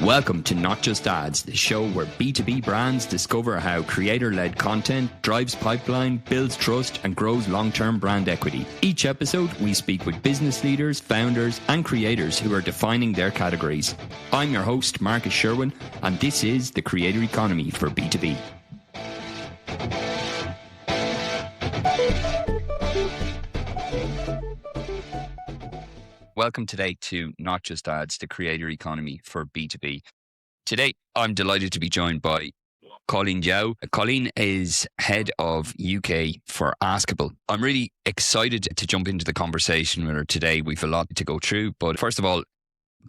Welcome to Not Just Ads, the show where B2B brands discover how creator-led content drives pipeline, builds trust, and grows long-term brand equity. Each episode, we speak with business leaders, founders, and creators who are defining their categories. I'm your host, Marcus Sherwin, and this is the Creator Economy for B2B. Welcome today to Not Just Ads, the Creator Economy for B2B. Today, I'm delighted to be joined by Colleen Gao. Colleen is head of UK for Askable. I'm really excited to jump into the conversation with her today. We've a lot to go through, but first of all,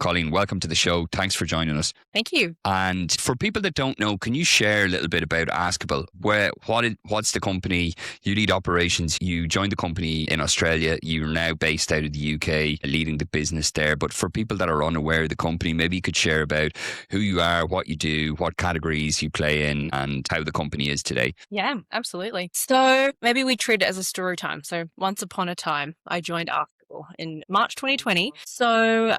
Colleen, welcome to the show. Thanks for joining us. Thank you. And for people that don't know, can you share a little bit about Askable? What's the company? You lead operations. You joined the company in Australia. You're now based out of the UK, leading the business there. But for people that are unaware of the company, maybe you could share about who you are, what you do, what categories you play in, and how the company is today. Yeah, absolutely. So maybe we treat it as a story time. So once upon a time, I joined Askable in March 2020. So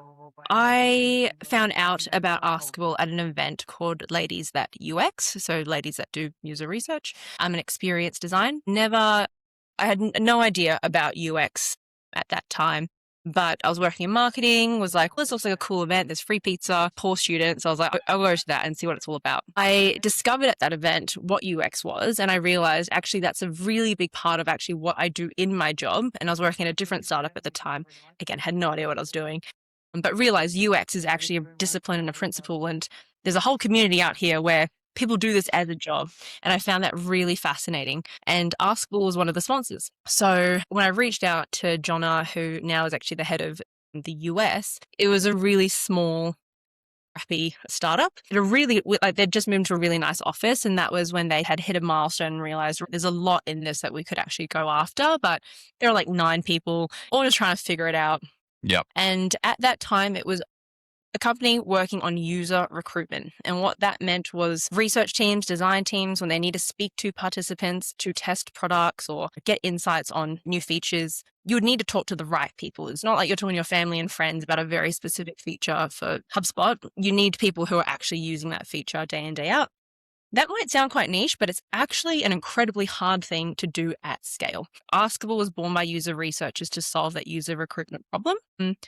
I found out about Askable at an event called Ladies That UX, so ladies that do user research. I'm an experienced design. I had no idea about UX at that time, but I was working in marketing, was like, well, this looks like a cool event. There's free pizza, poor students. So I was like, I'll go to that and see what it's all about. I discovered at that event what UX was, and I realized actually that's a really big part of actually what I do in my job. And I was working at a different startup at the time. Again, had no idea what I was doing. But realize UX is actually a discipline and a principle. And there's a whole community out here where people do this as a job. And I found that really fascinating. And Askable was one of the sponsors. So when I reached out to Jonna, who now is actually the head of the US, it was a really small, crappy startup. They'd just moved to a really nice office. And that was when they had hit a milestone and realized there's a lot in this that we could actually go after. But there were like 9 people, all just trying to figure it out. Yep. And at that time, it was a company working on user recruitment. And what that meant was research teams, design teams, when they need to speak to participants to test products or get insights on new features, you would need to talk to the right people. It's not like you're talking to your family and friends about a very specific feature for HubSpot. You need people who are actually using that feature day in, day out. That might sound quite niche, but it's actually an incredibly hard thing to do at scale. Askable was born by user researchers to solve that user recruitment problem.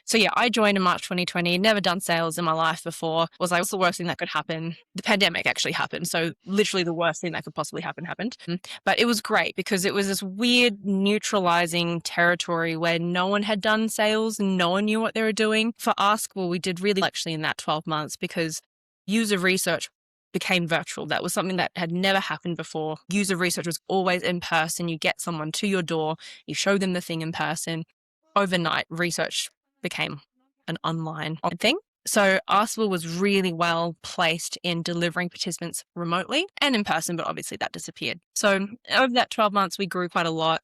So yeah, I joined in March 2020, never done sales in my life before. Was like, what's the worst thing that could happen? The pandemic actually happened. So literally the worst thing that could possibly happened. But it was great because it was this weird neutralizing territory where no one had done sales and no one knew what they were doing. For Askable, we did really actually in that 12 months because user research became virtual. That was something that had never happened before. User research was always in person. You get someone to your door, you show them the thing in person. Overnight, research became an online thing. So Askable was really well placed in delivering participants remotely and in person, but obviously that disappeared. So over that 12 months, we grew quite a lot.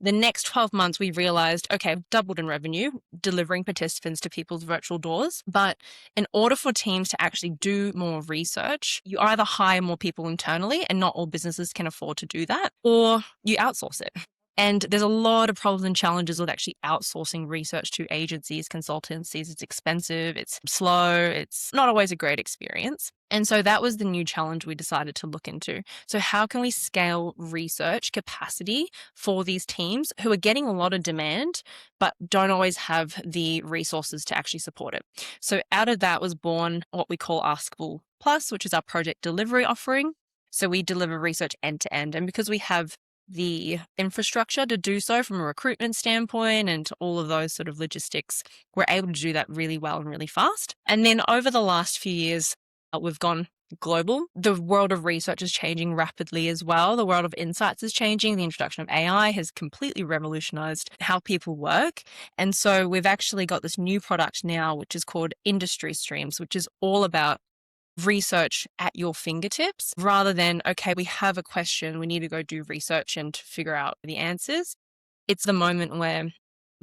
The next 12 months, we realized, okay, I've doubled in revenue, delivering participants to people's virtual doors. But in order for teams to actually do more research, you either hire more people internally, and not all businesses can afford to do that, or you outsource it. And there's a lot of problems and challenges with actually outsourcing research to agencies, consultancies. It's expensive, it's slow, it's not always a great experience. And so that was the new challenge we decided to look into. So how can we scale research capacity for these teams who are getting a lot of demand, but don't always have the resources to actually support it? So out of that was born what we call Askable Plus, which is our project delivery offering. So we deliver research end to end. And because we have the infrastructure to do so from a recruitment standpoint and all of those sort of logistics, we're able to do that really well and really fast. And then over the last few years, we've gone global. The world of research is changing rapidly as well. The world of insights is changing. The introduction of AI has completely revolutionized how people work. And so we've actually got this new product now, which is called Industry Streams, which is all about research at your fingertips rather than, okay, we have a question, we need to go do research and figure out the answers. It's the moment where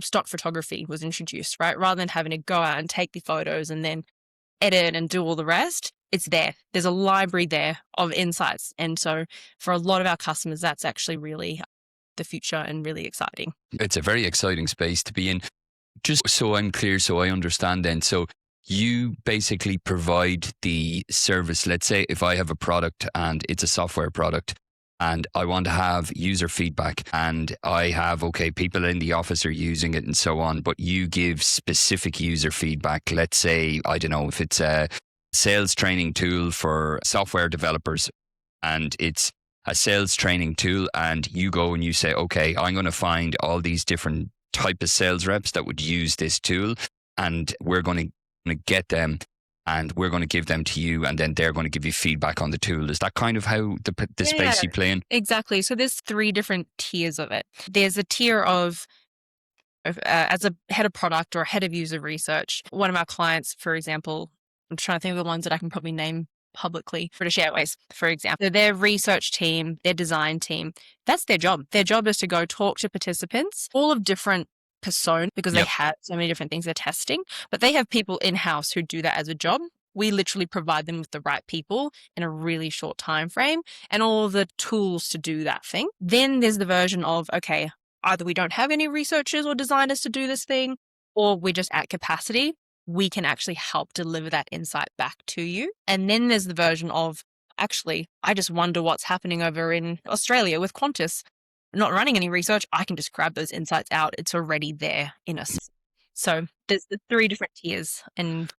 stock photography was introduced, right? Rather than having to go out and take the photos and then edit and do all the rest, it's there. There's a library there of insights. And so for a lot of our customers, that's actually really the future and really exciting. It's a very exciting space to be in. Just so I'm clear, so I understand then. So you basically provide the service. Let's say if I have a product and it's a software product and I want to have user feedback and I have, okay, people in the office are using it and so on, but you give specific user feedback. Let's say, I don't know, if it's a sales training tool for software developers and it's a sales training tool and you go and you say, okay, I'm going to find all these different type of sales reps that would use this tool and we're going to get them and we're going to give them to you and then they're going to give you feedback on the tool. Is that kind of how the space you play in? Exactly. So there's 3 different tiers of it. There's a tier of as a head of product or head of user research. One of our clients, for example, I'm trying to think of the ones that I can probably name publicly, British Airways, for example. So their research team, their design team, that's their job. Their job is to go talk to participants, all of different personas, because they have so many different things they're testing, but they have people in-house who do that as a job. We literally provide them with the right people in a really short time frame and all the tools to do that thing. Then there's the version of, okay, either we don't have any researchers or designers to do this thing, or we're just at capacity. We can actually help deliver that insight back to you. And then there's the version of, actually, I just wonder what's happening over in Australia with Qantas. Not running any research, I can just grab those insights out. It's already there in us. So there's the 3 different tiers and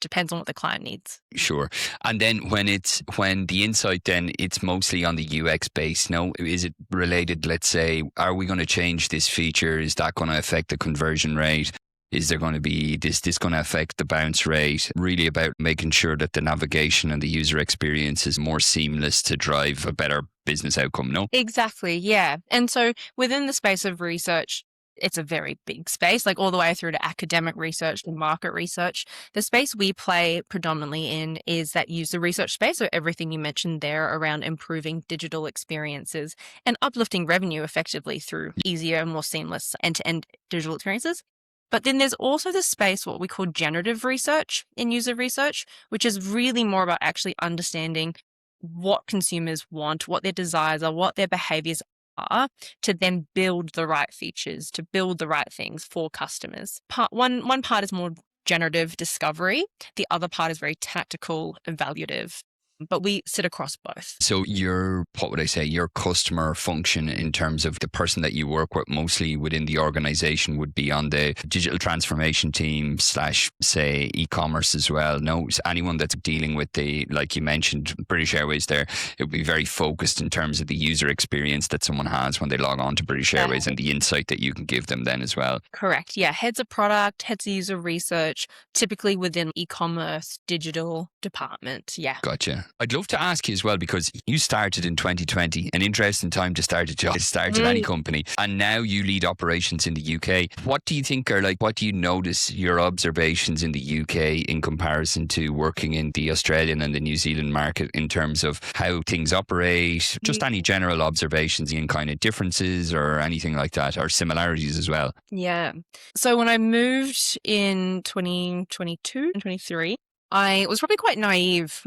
depends on what the client needs. Sure. And then when the insight, then it's mostly on the UX base. No, is it related? Let's say, are we going to change this feature? Is that going to affect the conversion rate? Is there going to be this going to affect the bounce rate? Really about making sure that the navigation and the user experience is more seamless to drive a better business outcome, no? Exactly, yeah. And so within the space of research, it's a very big space, like all the way through to academic research and market research. The space we play predominantly in is that user research space. So everything you mentioned there around improving digital experiences and uplifting revenue effectively through easier, more seamless end-to-end digital experiences. But then there's also the space, what we call generative research in user research, which is really more about actually understanding what consumers want, what their desires are, what their behaviors are, to then build the right features, to build the right things for customers. One part is more generative discovery. The other part is very tactical, evaluative. But we sit across both. So your customer function in terms of the person that you work with mostly within the organization would be on the digital transformation team / say e-commerce as well. No, anyone that's dealing with like you mentioned, British Airways there, it would be very focused in terms of the user experience that someone has when they log on to British Airways and the insight that you can give them then as well. Correct. Yeah. Heads of product, heads of user research, typically within e-commerce, digital department. Yeah. Gotcha. I'd love to ask you as well, because you started in 2020, an interesting time to start a job, start at any company, and now you lead operations in the UK. What do you think what do you notice your observations in the UK in comparison to working in the Australian and the New Zealand market in terms of how things operate, just any general observations in kind of differences or anything like that, or similarities as well? Yeah. So when I moved in 2022 and 23, I was probably quite naive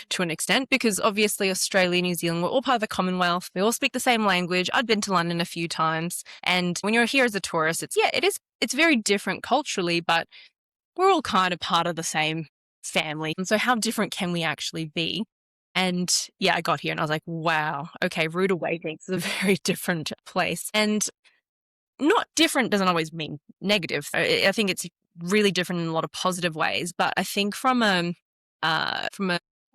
to an extent, because obviously Australia, New Zealand, we're all part of the Commonwealth. We all speak the same language. I'd been to London a few times. And when you're here as a tourist, it's very different culturally, but we're all kind of part of the same family. And so how different can we actually be? And I got here and I was like, wow, okay, rude awakening. It's a very different place. And not different doesn't always mean negative. I think it's really different in a lot of positive ways. But I think from a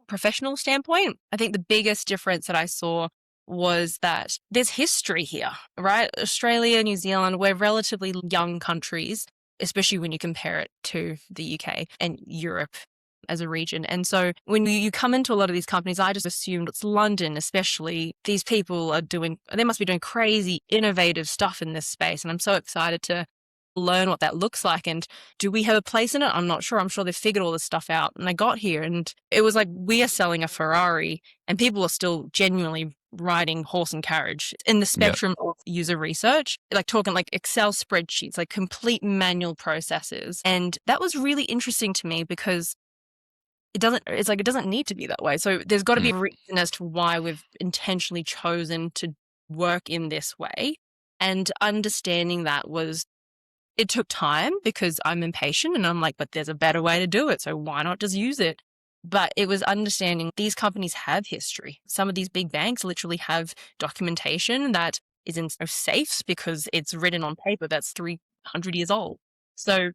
professional standpoint, I think the biggest difference that I saw was that there's history here, right? Australia, New Zealand, we're relatively young countries, especially when you compare it to the UK and Europe as a region. And so when you come into a lot of these companies, I just assumed it's London, especially, these people they must be doing crazy, innovative stuff in this space. And I'm so excited to learn what that looks like. And do we have a place in it? I'm not sure. I'm sure they've figured all this stuff out. And I got here and it was like, we are selling a Ferrari and people are still genuinely riding horse and carriage in the spectrum of user research, like talking like Excel spreadsheets, like complete manual processes. And that was really interesting to me, because it doesn't need to be that way. So there's got to be a reason as to why we've intentionally chosen to work in this way. And understanding that was it took time because I'm impatient and I'm like, but there's a better way to do it. So why not just use it? But it was understanding these companies have history. Some of these big banks literally have documentation that is in safes because it's written on paper that's 300 years old. So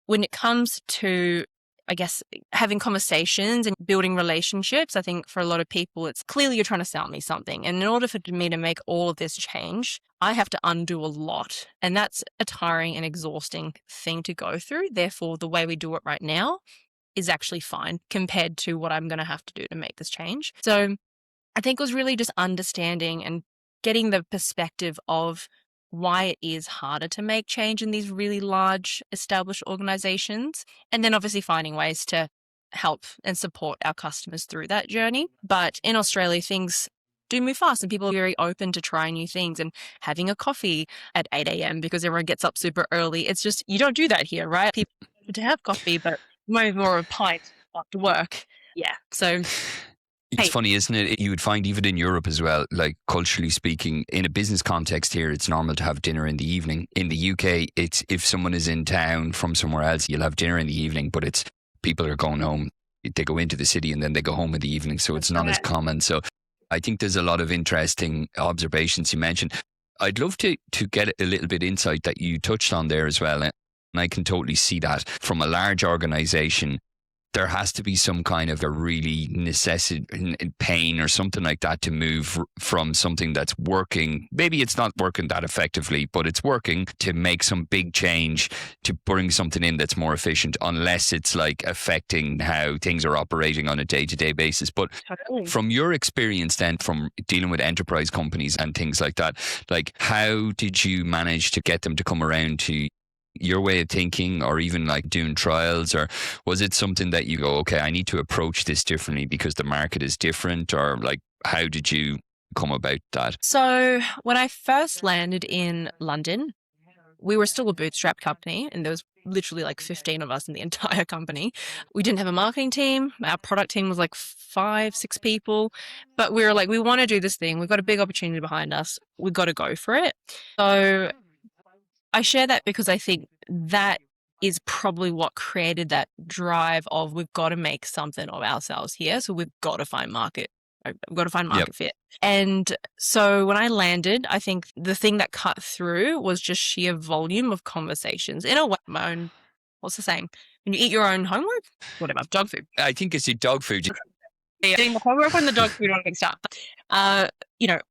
when it comes to, I guess, having conversations and building relationships, I think for a lot of people, it's clearly you're trying to sell me something. And in order for me to make all of this change, I have to undo a lot. And that's a tiring and exhausting thing to go through. Therefore, the way we do it right now is actually fine compared to what I'm going to have to do to make this change. So I think it was really just understanding and getting the perspective of why it is harder to make change in these really large established organizations. And then obviously finding ways to help and support our customers through that journey. But in Australia, things do move fast and people are very open to trying new things and having a coffee at 8 a.m. because everyone gets up super early. It's just, you don't do that here, right? People to have coffee, but more of a pint after work. Yeah. So it's funny, isn't it? You would find even in Europe as well, like culturally speaking, in a business context here, it's normal to have dinner in the evening. In the UK, it's if someone is in town from somewhere else, you'll have dinner in the evening, but it's people are going home. They go into the city and then they go home in the evening. So it's not as common. So I think there's a lot of interesting observations you mentioned. I'd love to get a little bit insight that you touched on there as well. And I can totally see that from a large organization. There has to be some kind of a really necessity, pain or something like that to move from something that's working. Maybe it's not working that effectively, but it's working to make some big change to bring something in that's more efficient, unless it's like affecting how things are operating on a day-to-day basis. But from your experience then, from dealing with enterprise companies and things like that, like how did you manage to get them to come around to your way of thinking, or even like doing trials? Or was it something that you go, okay, I need to approach this differently because the market is different? Or like, how did you come about that? So when I first landed in London, we were still a bootstrap company and there was literally like 15 of us in the entire company. We didn't have a marketing team. Our product team was like 5, 6 people, but we were like, we want to do this thing. We've got a big opportunity behind us. We've got to go for it. So I share that because I think that is probably what created that drive of we've got to make something of ourselves here. So we've got to find market. We've got to find market fit. And so when I landed, I think the thing that cut through was just sheer volume of conversations. In a way, my own, what's the saying? When you eat your own homework, whatever, dog food. I think it's your dog food. Eating the homework and the dog food on a big start.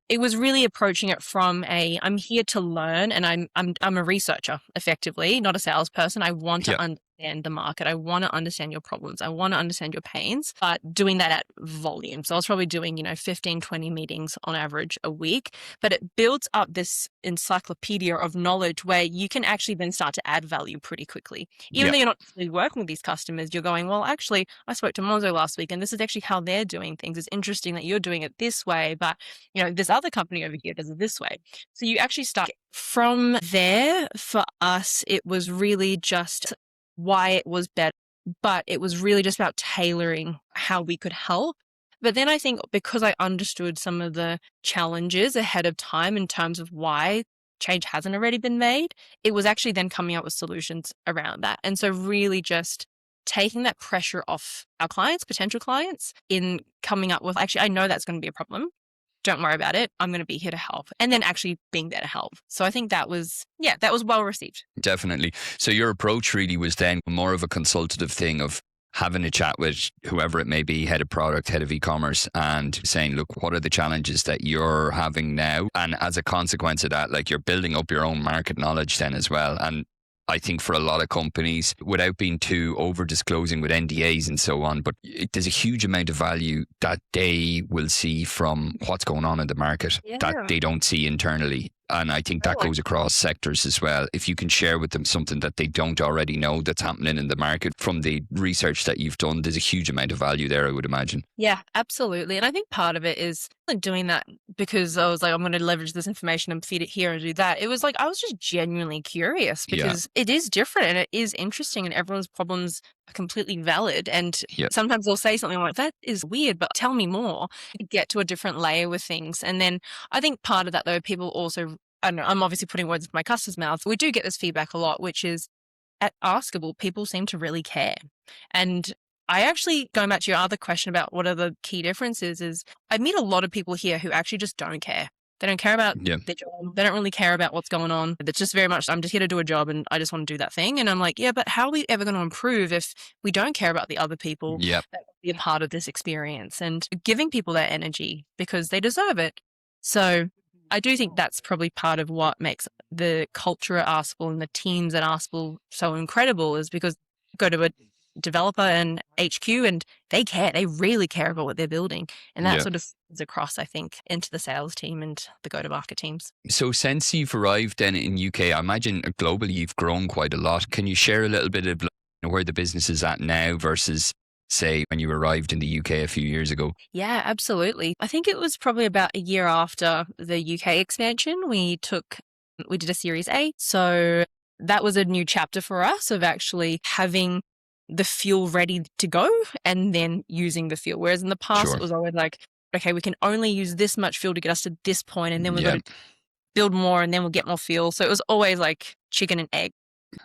It was really approaching it from I'm here to learn, and I'm a researcher effectively, not a salesperson. I want to understand the market. I want to understand your problems. I want to understand your pains, but doing that at volume. So I was probably doing, 15, 20 meetings on average a week, but it builds up this encyclopedia of knowledge where you can actually then start to add value pretty quickly. Even though you're not really working with these customers, you're going, well, actually, I spoke to Monzo last week and this is actually how they're doing things. It's interesting that you're doing it this way, but this other company over here does it this way. So you actually start from there. For us, it was really just why it was better, but it was really just about tailoring how we could help. But then I think because I understood some of the challenges ahead of time in terms of why change hasn't already been made, it was actually then coming up with solutions around that. And so really just taking that pressure off our clients, potential clients, in coming up with, actually, I know that's going to be a problem. Don't worry about it. I'm going to be here to help. And then actually being there to help. So I think that was well received. Definitely. So your approach really was then more of a consultative thing of having a chat with whoever it may be, head of product, head of e-commerce, and saying, look, what are the challenges that you're having now? And as a consequence of that, like you're building up your own market knowledge then as well. And I think for a lot of companies, without being too over disclosing with NDAs and so on, but there's a huge amount of value that they will see from what's going on in the market that they don't see internally. And I think that goes across sectors as well. If you can share with them something that they don't already know that's happening in the market from the research that you've done, there's a huge amount of value there, I would imagine. Yeah, absolutely. And I think part of it is doing that because I was like, I'm going to leverage this information and feed it here and do that. It was like, I was just genuinely curious because it is different and it is interesting and everyone's problems are completely valid. And sometimes they'll say something like, that is weird, but tell me more. Get to a different layer with things. And then I think part of that though, people also I don't know, I'm obviously putting words into my customers' mouth. We do get this feedback a lot, which is at Askable, people seem to really care. And I actually, going back to your other question about what are the key differences, is I meet a lot of people here who actually just don't care. They don't care about Yeah. their job. They don't really care about what's going on. It's just very much, I'm just here to do a job and I just want to do that thing. And I'm like, yeah, but how are we ever going to improve if we don't care about the other people Yep. that will be a part of this experience, and giving people that energy because they deserve it? So I do think that's probably part of what makes the culture at Askable and the teams at Askable so incredible, is because you go to a developer and HQ and they care. They really care about what they're building. And that Yeah. sort of is across, I think, into the sales team and the go-to-market teams. So since you've arrived then in UK, I imagine globally you've grown quite a lot. Can you share a little bit of where the business is at now versus, say, when you arrived in the UK a few years ago? Yeah, absolutely. I think it was probably about a year after the UK expansion, we did a Series A. So that was a new chapter for us of actually having the fuel ready to go and then using the fuel. Whereas in the past, Sure. it was always like, okay, we can only use this much fuel to get us to this point, and then we've Yeah. got to build more, and then we'll get more fuel. So it was always like chicken and egg.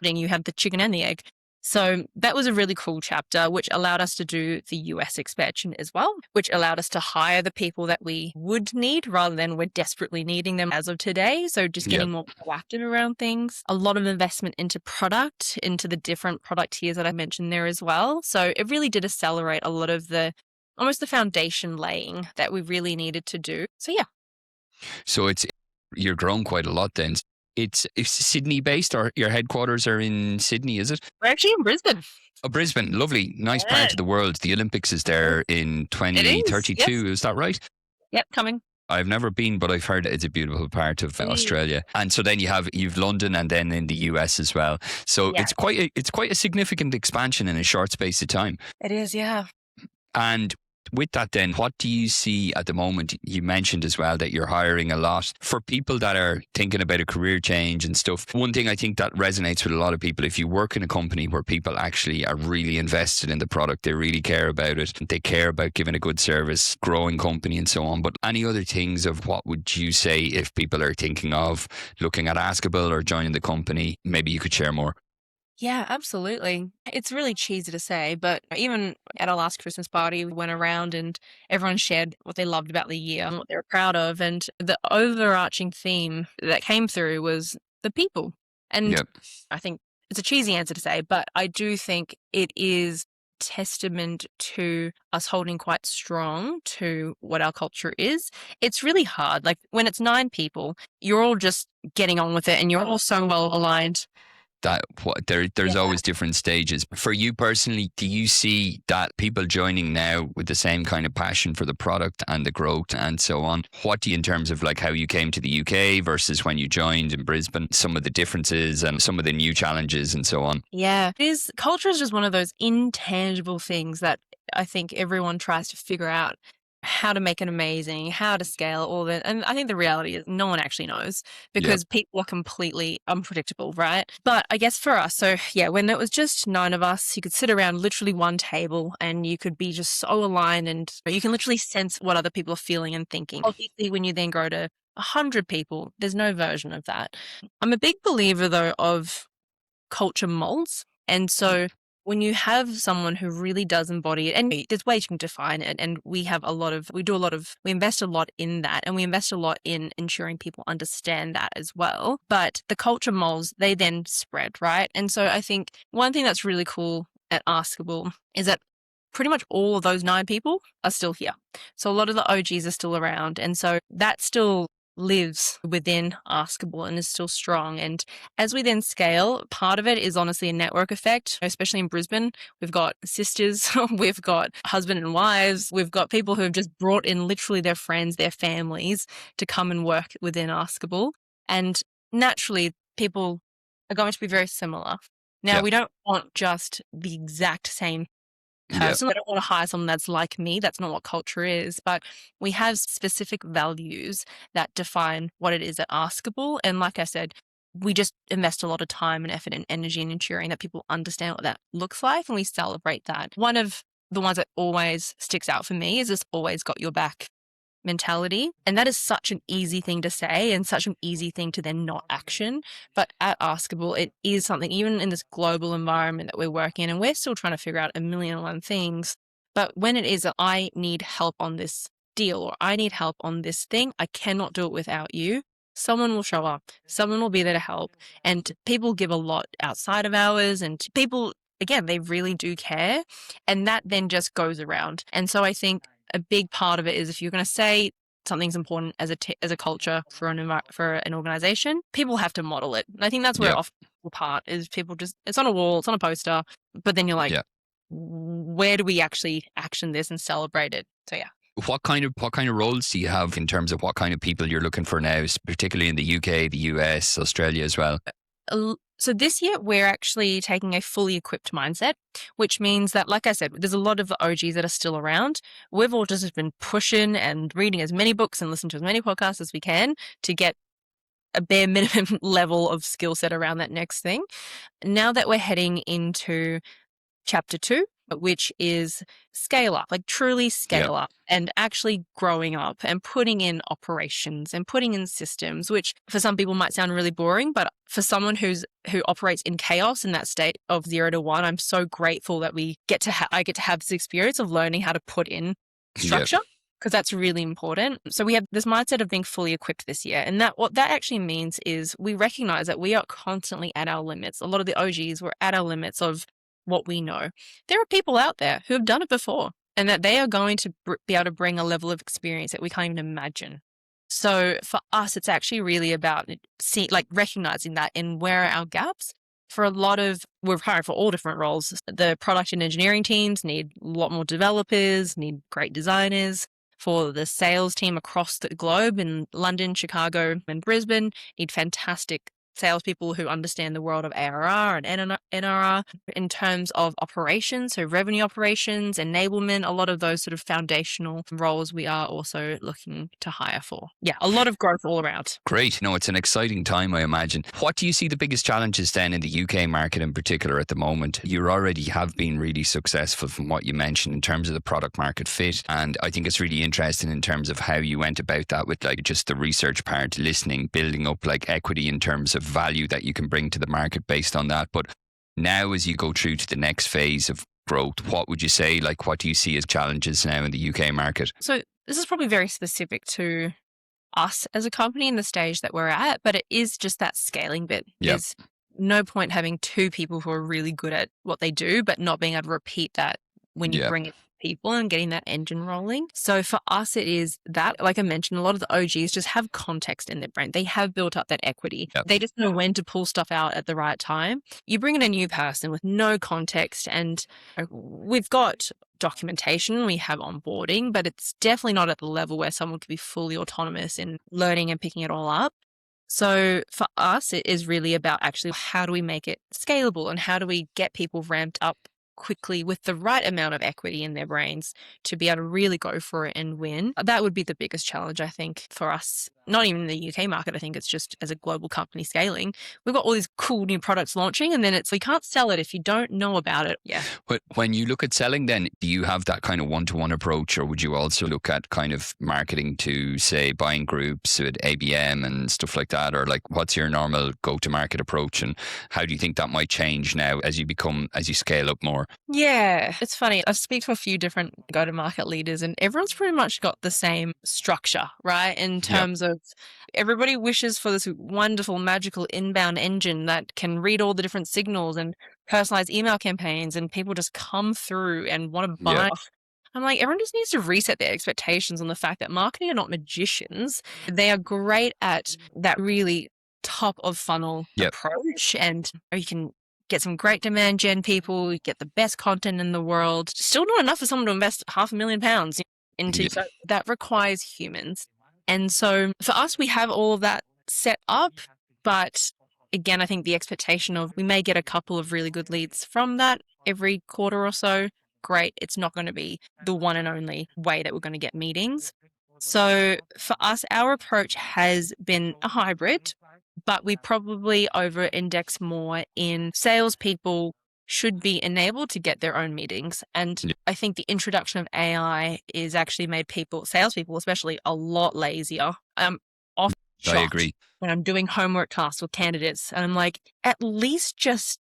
Then you have the chicken and the egg. So that was a really cool chapter, which allowed us to do the US expansion as well, which allowed us to hire the people that we would need rather than we're desperately needing them as of today. So just getting more proactive around things. A lot of investment into product, into the different product tiers that I mentioned there as well. So it really did accelerate a lot of almost the foundation laying that we really needed to do. So yeah. So you're grown quite a lot then. It's Sydney based, or your headquarters are in Sydney, is it? We're actually in Brisbane. Oh, Brisbane, lovely, nice part of the world. The Olympics is there in 2032, Yes. is that right? Yep, coming. I've never been, but I've heard it's a beautiful part of Australia. And so then you've London and then in the US as well. So Yeah. it's quite a significant expansion in a short space of time. It is, yeah. And with that then, what do you see at the moment? You mentioned as well that you're hiring a lot for people that are thinking about a career change and stuff. One thing I think that resonates with a lot of people, if you work in a company where people actually are really invested in the product, they really care about it, they care about giving a good service, growing company and so on. But any other things of what would you say if people are thinking of looking at Askable or joining the company? Maybe you could share more. Yeah, absolutely. It's really cheesy to say, but even at our last Christmas party, we went around and everyone shared what they loved about the year and what they were proud of. And the overarching theme that came through was the people. And I think it's a cheesy answer to say, but I do think it is testament to us holding quite strong to what our culture is. It's really hard. Like when it's 9 people, you're all just getting on with it and you're all so well aligned. There's always different stages. For you personally, do you see that people joining now with the same kind of passion for the product and the growth and so on? What do you, in terms of like how you came to the UK versus when you joined in Brisbane, some of the differences and some of the new challenges and so on? Yeah, culture is just one of those intangible things that I think everyone tries to figure out how to make it amazing, how to scale all that. And I think the reality is no one actually knows because people are completely unpredictable, right? But I guess for us, so yeah, when it was just 9 of us, you could sit around literally one table and you could be just so aligned and you can literally sense what other people are feeling and thinking. Obviously, when you then grow to 100 people, there's no version of that. I'm a big believer though of culture molds. And so when you have someone who really does embody it, and there's ways you can define it, and we invest a lot in that, and we invest a lot in ensuring people understand that as well. But the culture molds, they then spread, right? And so I think one thing that's really cool at Askable is that pretty much all of those 9 people are still here. So a lot of the OGs are still around. And so that still lives within Askable and is still strong. And as we then scale, part of it is honestly a network effect, especially in Brisbane. We've got sisters, we've got husband and wives, we've got people who have just brought in literally their friends, their families to come and work within Askable. And naturally, people are going to be very similar. Now, we don't want just the exact same person. I don't want to hire someone that's like me. That's not what culture is. But we have specific values that define what it is at Askable. And like I said, we just invest a lot of time and effort and energy in ensuring that people understand what that looks like and we celebrate that. One of the ones that always sticks out for me is this always got your back mentality. And that is such an easy thing to say and such an easy thing to then not action. But at Askable, it is something, even in this global environment that we're working in, and we're still trying to figure out a million and one things. But when it is that I need help on this deal or I need help on this thing, I cannot do it without you. Someone will show up, someone will be there to help. And people give a lot outside of hours, and people, again, they really do care. And that then just goes around. And so I think a big part of it is if you're going to say something's important as a culture for an organization, people have to model it. And I think that's where often the part is people just, it's on a wall, it's on a poster, but then you're like, where do we actually action this and celebrate it? So yeah. What kind of roles do you have in terms of what kind of people you're looking for now, particularly in the UK, the US, Australia as well? So this year we're actually taking a fully equipped mindset, which means that, like I said, there's a lot of the OGs that are still around. We've all just been pushing and reading as many books and listening to as many podcasts as we can to get a bare minimum level of skill set around that next thing. Now that we're heading into chapter 2, which is scale up, like truly scale up and actually growing up and putting in operations and putting in systems, which for some people might sound really boring, but for someone who operates in chaos in that state of 0 to 1, I'm so grateful that I get to have this experience of learning how to put in structure. Because that's really important. So we have this mindset of being fully equipped this year. And what that actually means is we recognize that we are constantly at our limits. A lot of the OGs were at our limits of what we know. There are people out there who have done it before and that they are going to be able to bring a level of experience that we can't even imagine. So for us, it's actually really about recognizing that and where are our gaps. For a lot of, we're hiring for all different roles. The product and engineering teams need a lot more developers, need great designers. For the sales team across the globe in London, Chicago, and Brisbane, need fantastic salespeople who understand the world of ARR and NRR. In terms of operations, so revenue operations, enablement, a lot of those sort of foundational roles we are also looking to hire for. Yeah, a lot of growth all around. Great. No, it's an exciting time, I imagine. What do you see the biggest challenges then in the UK market in particular at the moment? You already have been really successful from what you mentioned in terms of the product market fit. And I think it's really interesting in terms of how you went about that with like just the research part, listening, building up like equity in terms of value that you can bring to the market based on that. But now as you go through to the next phase of growth, what would you say, like what do you see as challenges now in the UK market? So this is probably very specific to us as a company in the stage that we're at, but it is just that scaling bit. There's no point having 2 people who are really good at what they do, but not being able to repeat that when you bring it people and getting that engine rolling. So for us, it is that, like I mentioned, a lot of the OGs just have context in their brain. They have built up that equity. They just know when to pull stuff out at the right time. You bring in a new person with no context, and we've got documentation, we have onboarding, but it's definitely not at the level where someone could be fully autonomous in learning and picking it all up. So for us, it is really about actually how do we make it scalable and how do we get people ramped up quickly with the right amount of equity in their brains to be able to really go for it and win. That would be the biggest challenge, I think, for us. Not even in the UK market, I think it's just as a global company scaling. We've got all these cool new products launching and then we can't sell it if you don't know about it. Yeah. But when you look at selling then, do you have that kind of one-to-one approach, or would you also look at kind of marketing to, say, buying groups with ABM and stuff like that? Or like what's your normal go-to-market approach, and how do you think that might change now as you scale up more? Yeah, it's funny. I speak to a few different go-to-market leaders and everyone's pretty much got the same structure, right? In terms of everybody wishes for this wonderful, magical inbound engine that can read all the different signals and personalize email campaigns, and people just come through and want to buy. I'm like, everyone just needs to reset their expectations on the fact that marketing are not magicians. They are great at that really top of funnel approach, and you can get some great demand gen people, get the best content in the world. Still not enough for someone to invest £500,000 into. So that requires humans. And so for us, we have all of that set up. But again, I think the expectation of we may get a couple of really good leads from that every quarter or so. Great. It's not going to be the one and only way that we're going to get meetings. So for us, our approach has been a hybrid, but we probably over-index more in salespeople should be enabled to get their own meetings. And Yeah. I think the introduction of AI is actually made salespeople especially, a lot lazier. I'm often I shocked agree. when I'm doing homework tasks with candidates and I'm like, at least just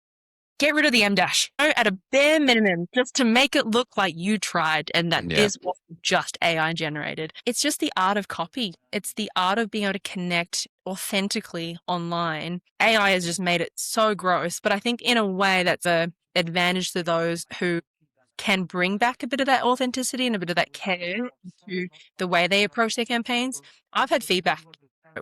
get rid of the M-dash at a bare minimum, just to make it look like you tried and that Yeah. this wasn't just AI generated. It's just the art of copy. It's the art of being able to connect authentically online. AI has just made it so gross, but I think in a way that's an advantage to those who can bring back a bit of that authenticity and a bit of that care to the way they approach their campaigns. I've had feedback.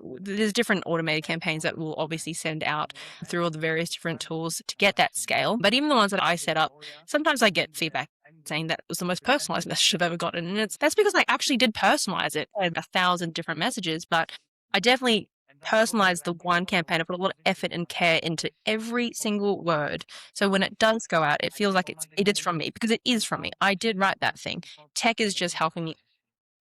There's different automated campaigns that we'll obviously send out through all the various different tools to get that scale. But even the ones that I set up, sometimes I get feedback saying that it was the most personalized message I've ever gotten. And that's because I actually did personalize it. I had 1,000 different messages, but I definitely personalized the one campaign. I put a lot of effort and care into every single word. So when it does go out, it feels like it is from me, because it is from me. I did write that thing. Tech is just helping me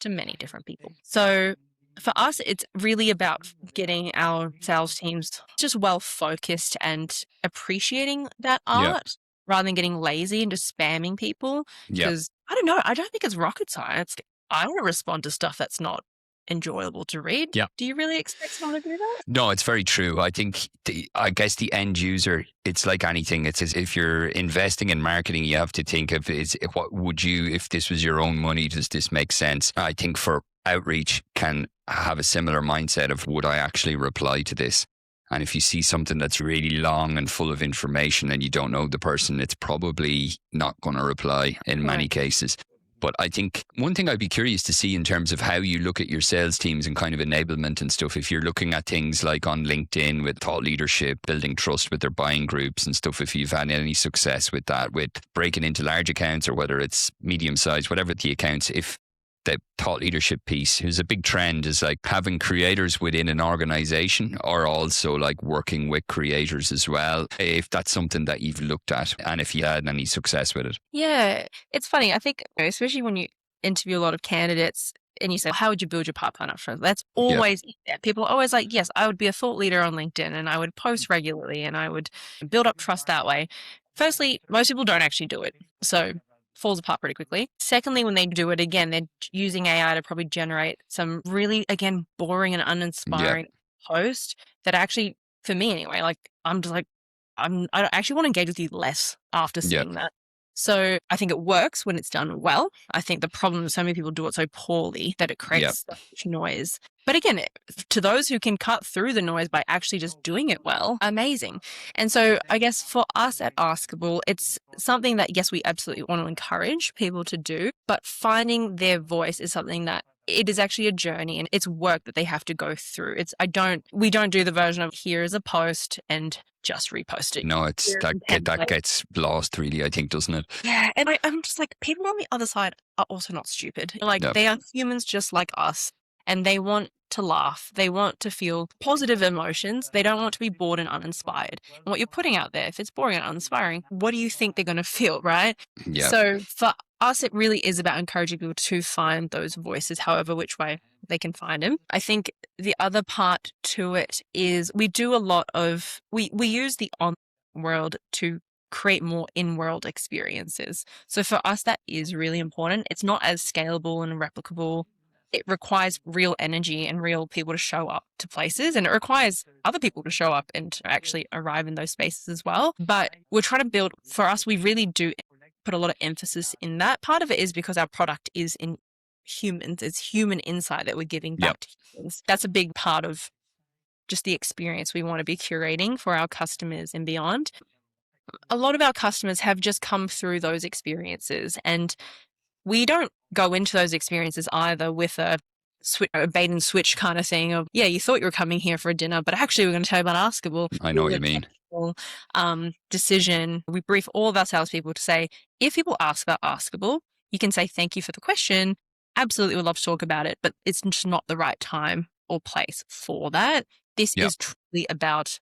to many different people. So for us, it's really about getting our sales teams just well focused and appreciating that Yeah. art rather than getting lazy and just spamming people. Yeah. Because I don't know, I don't think it's rocket science. I want to respond to stuff that's not enjoyable to read. Yeah. Do you really expect someone to do that? No, it's very true. I think I guess the end user, it's like anything. It's as if you're investing in marketing, you have to think of what would you, if this was your own money, does this make sense? I think for outreach can have a similar mindset of, would I actually reply to this? And if you see something that's really long and full of information and you don't know the person, it's probably not going to reply in many cases. But I think one thing I'd be curious to see in terms of how you look at your sales teams and kind of enablement and stuff, if you're looking at things like on LinkedIn with thought leadership, building trust with their buying groups and stuff, if you've had any success with that, with breaking into large accounts or whether it's medium size, whatever the accounts, if the thought leadership piece, who's a big trend, is like having creators within an organization or also like working with creators as well, if that's something that you've looked at and if you had any success with it. Yeah, it's funny. I think, especially when you interview a lot of candidates and you say, how would you build your pipeline up front? That's always, people are always like, yes, I would be a thought leader on LinkedIn and I would post regularly and I would build up trust that way. Firstly, most people don't actually do it. So falls apart pretty quickly. Secondly, when they do it again, they're using AI to probably generate some really, again, boring and uninspiring post that actually, for me anyway, like I'm just like, I don't actually want to engage with you less after seeing that. So I think it works when it's done well. I think the problem is so many people do it so poorly that it creates so much noise. But again, to those who can cut through the noise by actually just doing it well, amazing. And so I guess for us at Askable, it's something that, yes, we absolutely want to encourage people to do, but finding their voice is something that it is actually a journey and it's work that they have to go through. We don't do the version of here is a post and just repost it. No, it's that gets lost really, I think, doesn't it? Yeah. And I'm just like, people on the other side are also not stupid. Like they are humans just like us and they want to laugh. They want to feel positive emotions. They don't want to be bored and uninspired. And what you're putting out there, if it's boring and uninspiring, what do you think they're going to feel, right? Yeah. So for us, it really is about encouraging people to find those voices, however which way they can find them. I think the other part to it is we do a lot of, we use the online world to create more in-world experiences. So for us, that is really important. It's not as scalable and replicable. It requires real energy and real people to show up to places, and it requires other people to show up and actually arrive in those spaces as well. But we're trying to build, for us, we really do put a lot of emphasis in that. Part of it is because our product is in humans. It's human insight that we're giving back to humans. That's a big part of just the experience we want to be curating for our customers and beyond. A lot of our customers have just come through those experiences, and we don't go into those experiences either with a bait and switch kind of thing of, yeah, you thought you were coming here for a dinner, but actually we're going to tell you about Askable. I know what you mean. Decision. We brief all of our salespeople to say, if people ask about Askable, you can say, thank you for the question. Absolutely would love to talk about it, but it's just not the right time or place for that. This is truly about,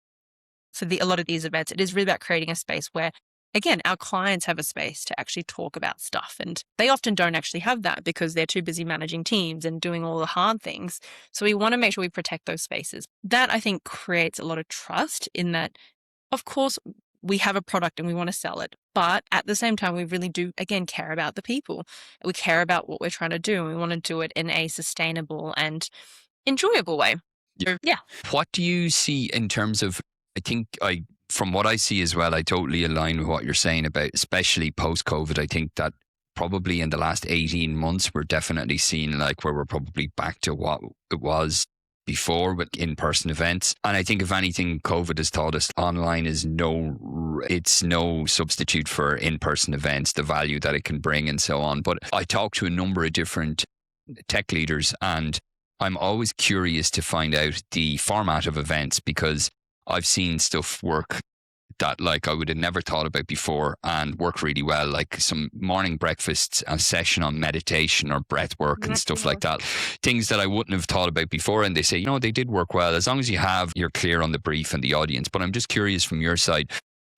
a lot of these events, it is really about creating a space where, again, our clients have a space to actually talk about stuff. And they often don't actually have that because they're too busy managing teams and doing all the hard things. So we want to make sure we protect those spaces. That, I think, creates a lot of trust in that, of course, we have a product and we want to sell it. But at the same time, we really do, again, care about the people. We care about what we're trying to do, and we want to do it in a sustainable and enjoyable way. Yeah. What do you see in terms of, from what I see as well, I totally align with what you're saying about, especially post-COVID. I think that probably in the last 18 months, we're definitely seeing like where we're probably back to what it was before with in-person events. And I think if anything, COVID has taught us online is it's no substitute for in-person events, the value that it can bring and so on. But I talked to a number of different tech leaders, and I'm always curious to find out the format of events, because I've seen stuff work that like I would have never thought about before and work really well, like some morning breakfasts, a session on meditation or breath work and stuff like that. Things that I wouldn't have thought about before. And they say, they did work well as long as you're clear on the brief and the audience. But I'm just curious from your side,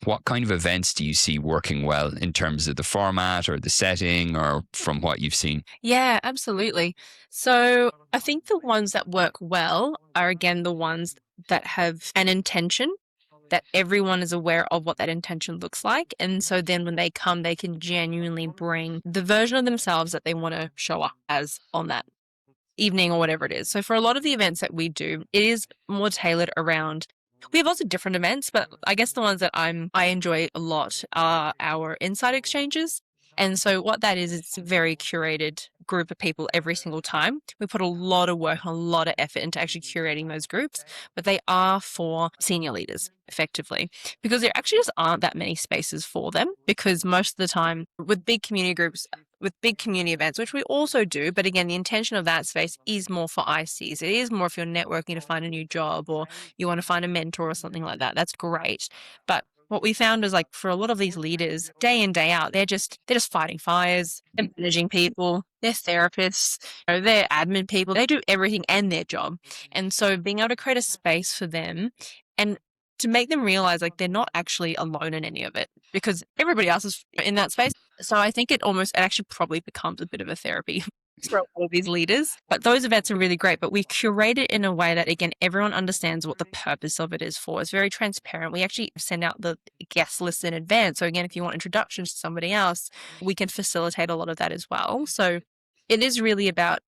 what kind of events do you see working well in terms of the format or the setting, or from what you've seen? Yeah, absolutely. So I think the ones that work well are, again, the ones that have an intention, that everyone is aware of what that intention looks like. And so then when they come, they can genuinely bring the version of themselves that they want to show up as on that evening or whatever it is. So for a lot of the events that we do, it is more tailored around, we have lots of different events, but I guess the ones that I enjoy a lot are our insight exchanges. And so what that is, it's a very curated group of people every single time. We put a lot of work, a lot of effort into actually curating those groups, but they are for senior leaders effectively, because there actually just aren't that many spaces for them, because most of the time with big community groups, with big community events, which we also do, but again, the intention of that space is more for ICs. It is more if you're networking to find a new job or you want to find a mentor or something like that. That's great. But what we found is, like, for a lot of these leaders, day in, day out, they're just fighting fires, they're managing people, they're therapists, they're admin people, they do everything and their job. And so being able to create a space for them and to make them realize like they're not actually alone in any of it, because everybody else is in that space. So I think it actually probably becomes a bit of a therapy for all these leaders. But those events are really great, but we curate it in a way that, again, everyone understands what the purpose of it is for. It's very transparent. We actually send out the guest list in advance. So again, if you want introductions to somebody else, we can facilitate a lot of that as well. So it is really about,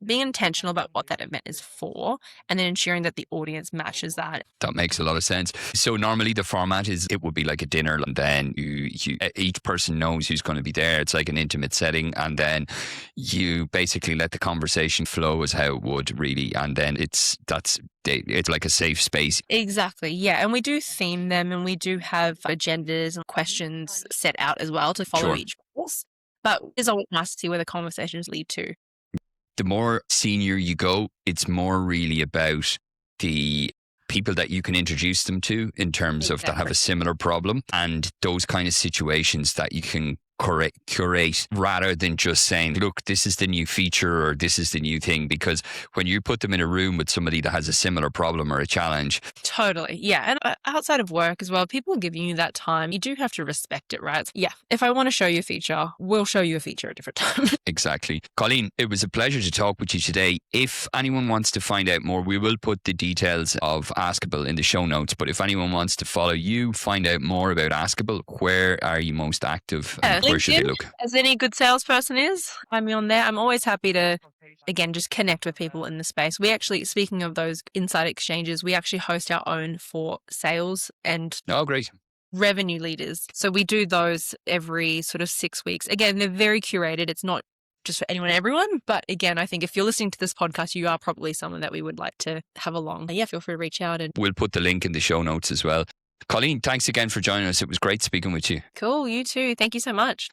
being intentional about what that event is for, and then ensuring that the audience matches that. That makes a lot of sense. So normally the format is, it would be like a dinner, and then each person knows who's going to be there. It's like an intimate setting, and then you basically let the conversation flow as how it would really, and then it's like a safe space. Exactly, yeah. And we do theme them, and we do have agendas and questions set out as well to follow each course. But it's always nice to see where the conversations lead to. The more senior you go, it's more really about the people that you can introduce them to in terms of that have a similar problem, and those kind of situations that you can curate rather than just saying, look, this is the new feature or this is the new thing. Because when you put them in a room with somebody that has a similar problem or a challenge. Totally. Yeah. And outside of work as well, people giving you that time, you do have to respect it, right? Yeah. If I want to show you a feature, we'll show you a feature at a different time. Exactly. Colleen, it was a pleasure to talk with you today. If anyone wants to find out more, we will put the details of Askable in the show notes. But if anyone wants to follow you, find out more about Askable, where are you most active? Where should they look? As any good salesperson is, find me on there. I'm always happy to, again, just connect with people in the space. We actually, speaking of those insight exchanges, we actually host our own for sales and great. revenue leaders. So we do those every sort of 6 weeks. Again, they're very curated. It's not just for anyone and everyone. But again, I think if you're listening to this podcast, you are probably someone that we would like to have along. Yeah, feel free to reach out. And we'll put the link in the show notes as well. Colleen, thanks again for joining us. It was great speaking with you. Cool. You too. Thank you so much.